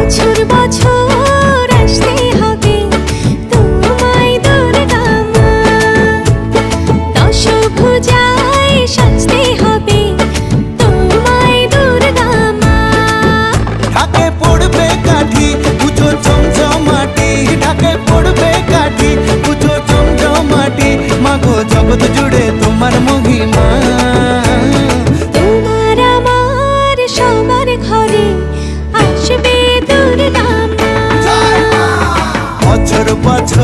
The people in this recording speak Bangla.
বছর বছর আসতে হবে তোমায় দুর্গা মা, দশভুজায় সাজতে হবে তোমায় দুর্গা মা। ঢাকে পড়বে কাঠি পুজো চমচমাটি, ঢাকে পড়বে কাঠি পুজো চমচমাটি, মাগো জগৎ জুড়ে তোমার মহিমা। তোমার আমার সবার ঘরে আসবে দুর্গা মা। বছর বছর